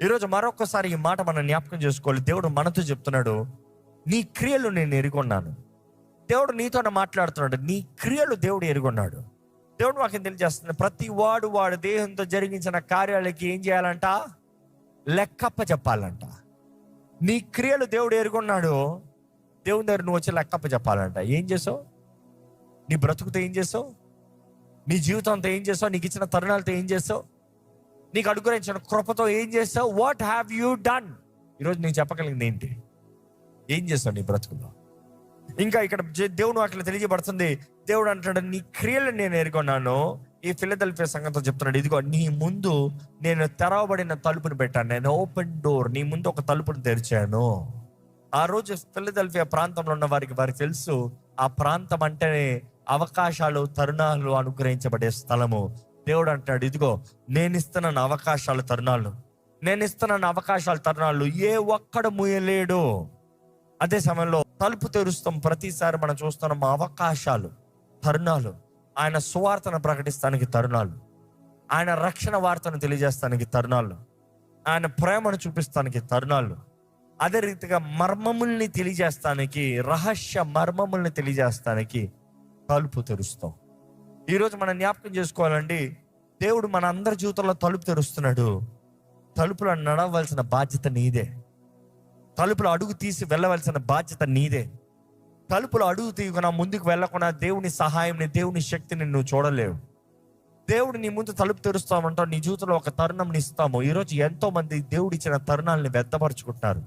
ఈరోజు మరొకసారి ఈ మాట మనం జ్ఞాపకం చేసుకోవాలి. దేవుడు మనతో చెప్తున్నాడు, నీ క్రియలు నేను ఎరుగున్నాను. దేవుడు నీతోనే మాట్లాడుతున్నాడు. నీ క్రియలు దేవుడు ఎరుగున్నాడు. దేవుడు వాక్యం తెలియజేస్తుంది, ప్రతి వాడు దేహంతో జరిగించిన కార్యాలకి ఏం చేయాలంట? లెక్కప్ప చెప్పాలంట. నీ క్రియలు దేవుడు ఎరుగున్నాడు. దేవుని దగ్గర నువ్వు వచ్చి లెక్కప్ప చెప్పాలంట. ఏం చేసావు? నీ బ్రతుకుతో ఏం చేసావు? నీ జీవితంతో ఏం చేసావు? నీకు ఇచ్చిన తరుణాలతో ఏం చేసావు? నీకు అనుగ్రహించిన కృపతో ఏం చేసావు? What have you done? ఈరోజు నేను చెప్పగలిగింది ఏంటి? ఏం చేస్తావు నీ బ్రతుకులో? ఇంకా ఇక్కడ దేవుని వాక్యం తెలియజేయబడుతుంది. దేవుడు అంటాడు, నీ క్రియలు నేను ఎరుగున్నాను. ఈ ఫిలదెల్ఫియా సంఘంతో చెప్తున్నాడు, ఇదిగో నీ ముందు నేను తెరవబడిన తలుపుని పెట్టాను. నేను ఓపెన్ డోర్, నీ ముందు ఒక తలుపుని తెరిచాను. ఆ రోజు ఫిలదెల్ఫియా ప్రాంతంలో ఉన్న వారికి తెలుసు, ఆ ప్రాంతం అంటేనే అవకాశాలు, తరుణాలు అనుగ్రహించబడే స్థలము. దేవుడు అంటాడు, ఇదిగో నేను ఇస్తున్నాను అవకాశాలు, తరుణాలు. నేను ఇస్తున్నాను అవకాశాలు, తరుణాలు. ఏ ఒక్కడు మూయలేడు. అదే సమయంలో తలుపు తెరుస్తాం. ప్రతిసారి మనం చూస్తున్నాం అవకాశాలు, తరుణాలు. ఆయన సువార్తను ప్రకటిస్తానికి తరుణాలు, ఆయన రక్షణ వార్తను తెలియజేస్తానికి తరుణాలు, ఆయన ప్రేమను చూపిస్తానికి తరుణాలు. అదే రీతిగా మర్మముల్ని తెలియజేస్తానికి, రహస్య మర్మముల్ని తెలియజేస్తానికి తలుపు తెరుస్తాం. ఈరోజు మనం జ్ఞాపకం చేసుకోవాలండి, దేవుడు మన అందరి జీవితంలో తలుపు తెరుస్తున్నాడు. తలుపులో నడవలసిన బాధ్యత నీదే. తలుపులో అడుగు తీసి వెళ్ళవలసిన బాధ్యత నీదే. తలుపులో అడుగు తీయకుండా ముందుకు వెళ్ళకుండా దేవుని సహాయంని, దేవుని శక్తిని నువ్వు చూడలేవు. దేవుడు నీ ముందు తలుపు తెరుస్తామంటావు. నీ జీవితంలో ఒక తరుణం ఇస్తాము. ఈరోజు ఎంతో మంది దేవుడు ఇచ్చిన తరుణాలని వ్యర్థపరుచుకుంటున్నారు.